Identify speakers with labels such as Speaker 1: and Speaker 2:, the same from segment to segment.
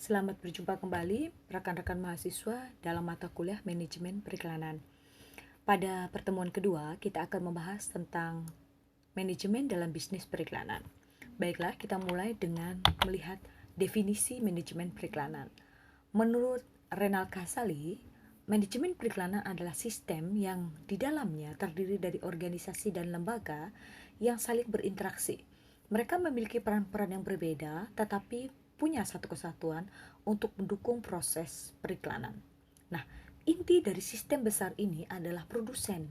Speaker 1: Selamat berjumpa kembali rekan-rekan mahasiswa dalam mata kuliah Manajemen Periklanan. Pada pertemuan kedua, kita akan membahas tentang manajemen dalam bisnis periklanan. Baiklah, kita mulai dengan melihat definisi manajemen periklanan. Menurut Renal Kasali, manajemen periklanan adalah sistem yang di dalamnya terdiri dari organisasi dan lembaga yang saling berinteraksi. Mereka memiliki peran-peran yang berbeda, tetapi punya satu kesatuan untuk mendukung proses periklanan. Nah, inti dari sistem besar ini adalah produsen.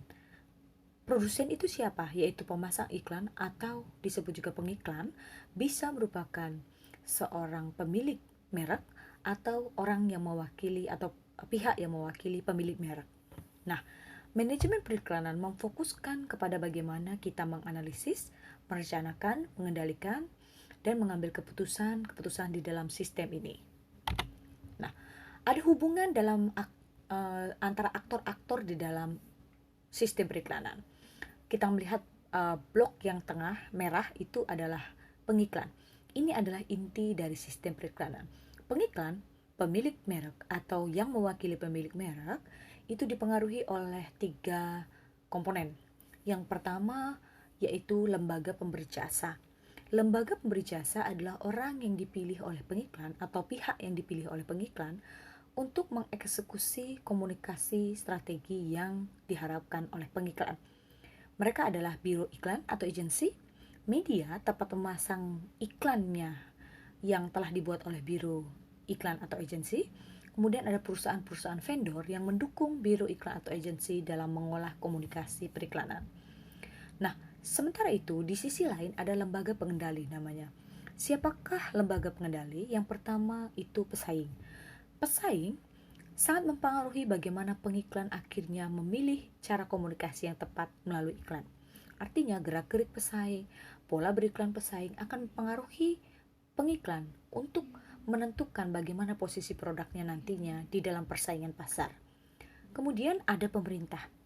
Speaker 1: Produsen itu siapa? Yaitu pemasang iklan atau disebut juga pengiklan, bisa merupakan seorang pemilik merek atau orang yang mewakili atau pihak yang mewakili pemilik merek. Nah, manajemen periklanan memfokuskan kepada bagaimana kita menganalisis, merencanakan, mengendalikan, dan mengambil keputusan-keputusan di dalam sistem ini. Nah, ada hubungan dalam antara aktor-aktor di dalam sistem periklanan. Kita melihat blok yang tengah merah itu adalah pengiklan. Ini adalah inti dari sistem periklanan. Pengiklan, pemilik merek atau yang mewakili pemilik merek itu dipengaruhi oleh 3 komponen. Yang pertama yaitu lembaga pemberi jasa. Lembaga pemberi jasa adalah orang yang dipilih oleh pengiklan atau pihak yang dipilih oleh pengiklan untuk mengeksekusi komunikasi strategi yang diharapkan oleh pengiklan. Mereka adalah biro iklan atau agensi, media tempat memasang iklannya yang telah dibuat oleh biro iklan atau agensi, kemudian ada perusahaan-perusahaan vendor yang mendukung biro iklan atau agensi dalam mengolah komunikasi periklanan. Nah, sementara itu di sisi lain ada lembaga pengendali namanya. Siapakah lembaga pengendali? Yang pertama itu pesaing. Pesaing sangat mempengaruhi bagaimana pengiklan akhirnya memilih cara komunikasi yang tepat melalui iklan. Artinya gerak-gerik pesaing, pola beriklan pesaing akan mempengaruhi pengiklan untuk menentukan bagaimana posisi produknya nantinya di dalam persaingan pasar. Kemudian ada pemerintah.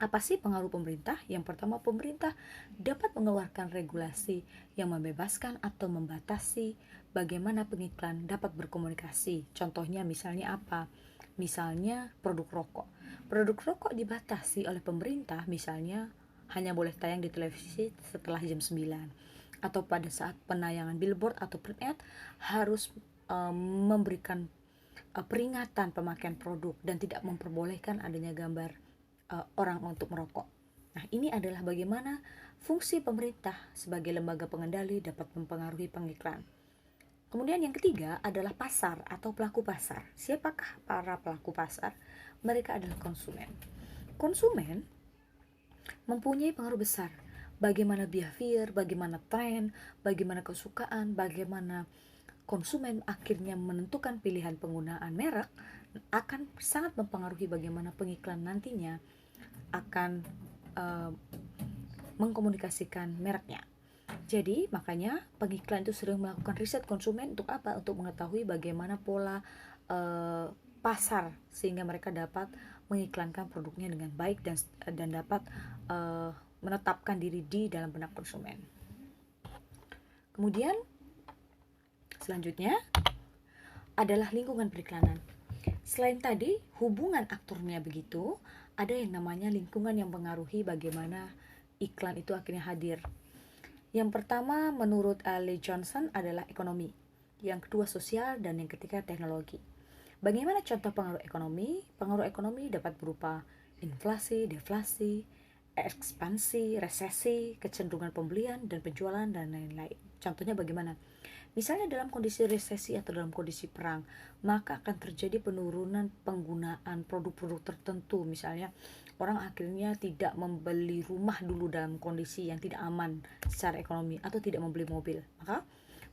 Speaker 1: Apa sih pengaruh pemerintah? Yang pertama, pemerintah dapat mengeluarkan regulasi yang membebaskan atau membatasi bagaimana pengiklan dapat berkomunikasi. Contohnya misalnya apa? Misalnya produk rokok. Produk rokok dibatasi oleh pemerintah, misalnya hanya boleh tayang di televisi setelah jam 9. Atau pada saat penayangan billboard atau print ad harus memberikan peringatan pemakaian produk dan tidak memperbolehkan adanya gambar orang untuk merokok. Nah, ini adalah bagaimana fungsi pemerintah sebagai lembaga pengendali dapat mempengaruhi pengiklan. Kemudian yang ketiga adalah pasar atau pelaku pasar. Siapakah para pelaku pasar? Mereka adalah konsumen. Konsumen mempunyai pengaruh besar. Bagaimana behavior, bagaimana tren, bagaimana kesukaan, bagaimana konsumen akhirnya menentukan pilihan penggunaan merek akan sangat mempengaruhi bagaimana pengiklan nantinya akan mengkomunikasikan mereknya. Jadi makanya pengiklan itu sering melakukan riset konsumen untuk apa? Untuk mengetahui bagaimana pola pasar sehingga mereka dapat mengiklankan produknya dengan baik dan dapat menetapkan diri di dalam benak konsumen. Kemudian selanjutnya adalah lingkungan periklanan. Selain tadi hubungan aktornya begitu, ada yang namanya lingkungan yang mempengaruhi bagaimana iklan itu akhirnya hadir. Yang pertama menurut Lee Johnson adalah ekonomi, yang kedua sosial, dan yang ketiga teknologi. Bagaimana contoh pengaruh ekonomi? Pengaruh ekonomi dapat berupa inflasi, deflasi, ekspansi, resesi, kecenderungan pembelian dan penjualan, dan lain-lain. Contohnya bagaimana? Misalnya dalam kondisi resesi atau dalam kondisi perang, maka akan terjadi penurunan penggunaan produk-produk tertentu. Misalnya orang akhirnya tidak membeli rumah dulu dalam kondisi yang tidak aman secara ekonomi atau tidak membeli mobil. Maka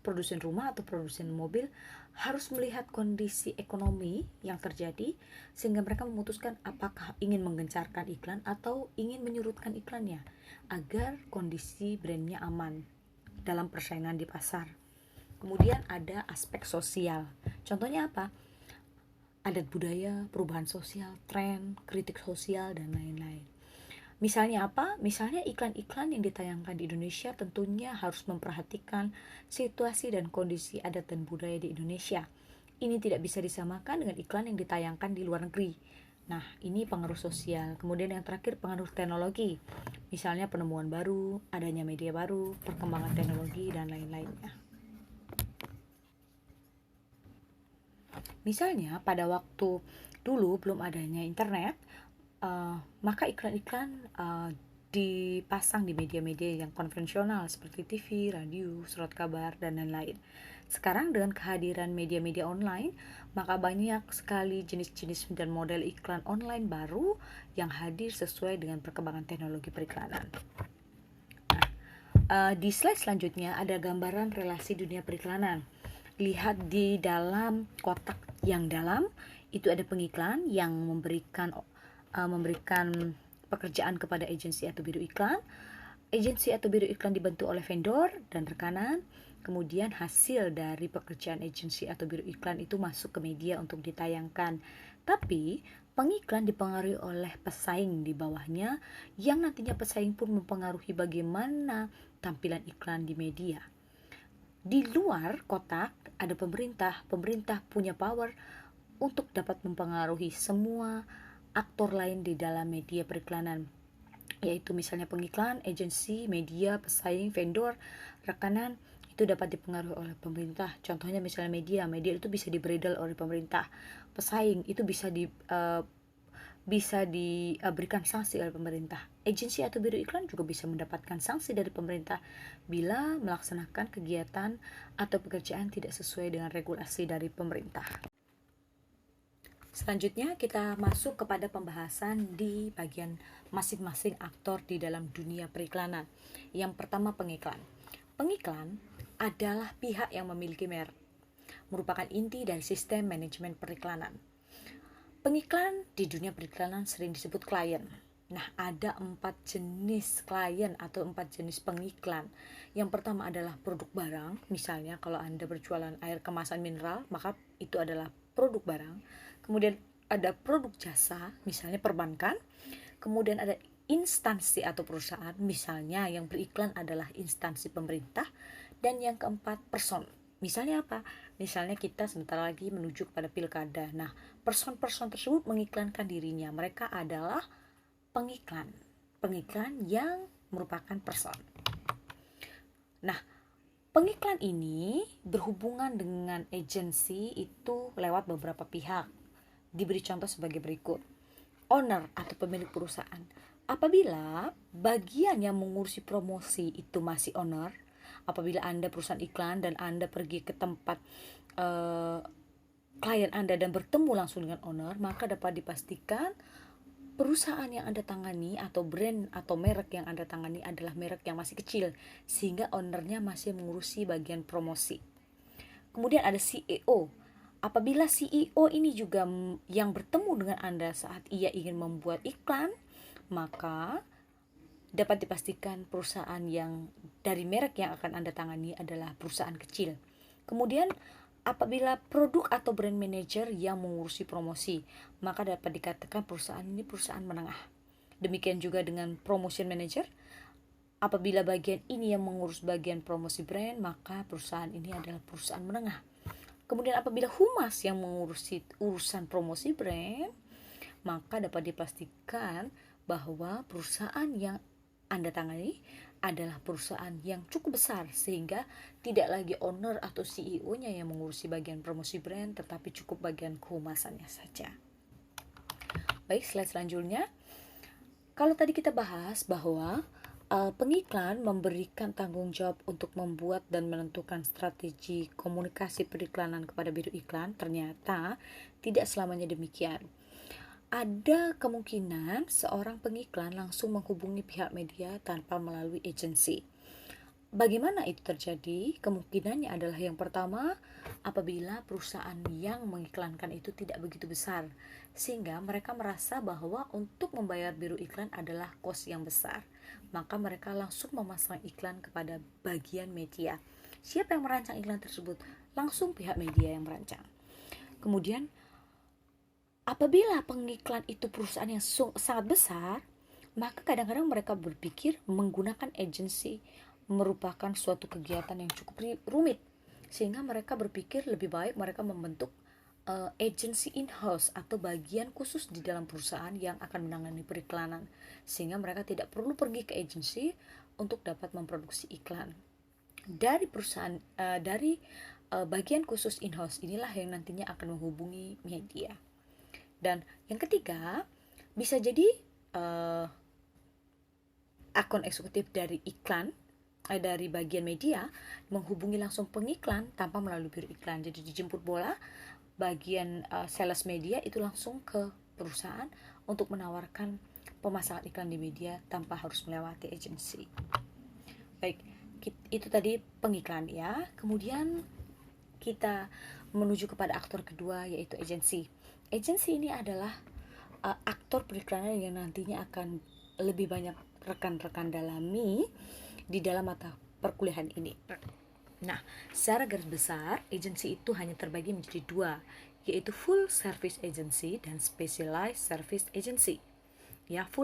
Speaker 1: produsen rumah atau produsen mobil harus melihat kondisi ekonomi yang terjadi sehingga mereka memutuskan apakah ingin menggencarkan iklan atau ingin menyurutkan iklannya agar kondisi brandnya aman dalam persaingan di pasar. Kemudian ada aspek sosial. Contohnya apa? Adat budaya, perubahan sosial, tren, kritik sosial, dan lain-lain. Misalnya apa? Misalnya iklan-iklan yang ditayangkan di Indonesia tentunya harus memperhatikan situasi dan kondisi adat dan budaya di Indonesia. ini tidak bisa disamakan dengan iklan yang ditayangkan di luar negeri. Nah, ini pengaruh sosial. Kemudian yang terakhir, pengaruh teknologi. Misalnya penemuan baru, adanya media baru, perkembangan teknologi, dan lain-lainnya. Misalnya pada waktu dulu belum adanya internet, maka iklan-iklan dipasang di media-media yang konvensional seperti TV, radio, surat kabar, dan lain-lain. Sekarang dengan kehadiran media-media online, maka banyak sekali jenis-jenis dan model iklan online baru yang hadir sesuai dengan perkembangan teknologi periklanan. Di slide selanjutnya ada gambaran relasi dunia periklanan. Lihat di dalam kotak yang dalam itu ada pengiklan yang memberikan pekerjaan kepada agensi atau biro iklan. Agensi atau biro iklan dibantu oleh vendor dan rekanan. Kemudian hasil dari pekerjaan agensi atau biro iklan itu masuk ke media untuk ditayangkan. Tapi pengiklan dipengaruhi oleh pesaing di bawahnya, yang nantinya pesaing pun mempengaruhi bagaimana tampilan iklan di media. Di luar kotak ada pemerintah. Pemerintah punya power untuk dapat mempengaruhi semua aktor lain di dalam media periklanan, yaitu misalnya pengiklan, agensi, media, pesaing, vendor, rekanan, itu dapat dipengaruhi oleh pemerintah. Contohnya misalnya media itu bisa dibredel oleh pemerintah. Pesaing itu bisa diberikan sanksi oleh pemerintah. Agensi atau biro iklan juga bisa mendapatkan sanksi dari pemerintah bila melaksanakan kegiatan atau pekerjaan tidak sesuai dengan regulasi dari pemerintah. Selanjutnya kita masuk kepada pembahasan di bagian masing-masing aktor di dalam dunia periklanan. Yang pertama, pengiklan. Pengiklan adalah pihak yang memiliki merek, merupakan inti dari sistem manajemen periklanan. Pengiklan di dunia periklanan sering disebut klien. Nah, ada 4 jenis klien atau 4 jenis pengiklan. Yang pertama adalah produk barang. Misalnya kalau Anda berjualan air kemasan mineral, maka itu adalah produk barang. Kemudian ada produk jasa, misalnya perbankan. Kemudian ada instansi atau perusahaan, misalnya yang beriklan adalah instansi pemerintah. Dan yang keempat, person. Misalnya apa? Misalnya kita sebentar lagi menuju kepada pilkada. Nah, person-person tersebut mengiklankan dirinya. Mereka adalah pengiklan. Pengiklan yang merupakan person. Nah, pengiklan ini berhubungan dengan agensi itu lewat beberapa pihak. Diberi contoh sebagai berikut. Owner atau pemilik perusahaan. Apabila bagian yang mengurusi promosi itu masih owner, apabila Anda perusahaan iklan dan Anda pergi ke tempat klien Anda dan bertemu langsung dengan owner, maka dapat dipastikan perusahaan yang Anda tangani atau brand atau merek yang Anda tangani adalah merek yang masih kecil, sehingga ownernya masih mengurusi bagian promosi. Kemudian ada CEO. Apabila CEO ini juga yang bertemu dengan Anda saat ia ingin membuat iklan, maka dapat dipastikan perusahaan yang dari merek yang akan Anda tangani adalah perusahaan kecil. Kemudian apabila produk atau brand manager yang mengurusi promosi, maka dapat dikatakan perusahaan ini perusahaan menengah. Demikian juga dengan promotion manager. Apabila bagian ini yang mengurus bagian promosi brand, maka perusahaan ini adalah perusahaan menengah. Kemudian apabila humas yang mengurusi urusan promosi brand, maka dapat dipastikan bahwa perusahaan yang Anda tangani adalah perusahaan yang cukup besar, sehingga tidak lagi owner atau CEO-nya yang mengurusi bagian promosi brand, tetapi cukup bagian kehumasannya saja. Baik, slide selanjutnya. Kalau tadi kita bahas bahwa pengiklan memberikan tanggung jawab untuk membuat dan menentukan strategi komunikasi periklanan kepada biro iklan, ternyata tidak selamanya demikian. Ada kemungkinan seorang pengiklan langsung menghubungi pihak media tanpa melalui agensi. Bagaimana itu terjadi? Kemungkinannya adalah yang pertama, apabila perusahaan yang mengiklankan itu tidak begitu besar, sehingga mereka merasa bahwa untuk membayar biro iklan adalah kos yang besar, maka mereka langsung memasang iklan kepada bagian media. Siapa yang merancang iklan tersebut? Langsung pihak media yang merancang. Kemudian apabila pengiklan itu perusahaan yang sangat besar, maka kadang-kadang mereka berpikir menggunakan agensi merupakan suatu kegiatan yang cukup rumit, sehingga mereka berpikir lebih baik mereka membentuk agency in-house atau bagian khusus di dalam perusahaan yang akan menangani periklanan, sehingga mereka tidak perlu pergi ke agency untuk dapat memproduksi iklan. Dari perusahaan bagian khusus in-house inilah yang nantinya akan menghubungi media. Dan yang ketiga, bisa jadi akun eksekutif dari iklan dari bagian media menghubungi langsung pengiklan tanpa melalui biro iklan. Jadi dijemput bola, bagian sales media itu langsung ke perusahaan untuk menawarkan pemasangan iklan di media tanpa harus melewati agensi. Baik, itu tadi pengiklan ya. Kemudian kita menuju kepada aktor kedua, yaitu agensi. Agensi ini adalah aktor periklanan yang nantinya akan lebih banyak rekan-rekan dalami di dalam mata perkuliahan ini. Nah, secara garis besar, agensi itu hanya terbagi menjadi dua, yaitu full service agency dan specialized service agency. Ya, full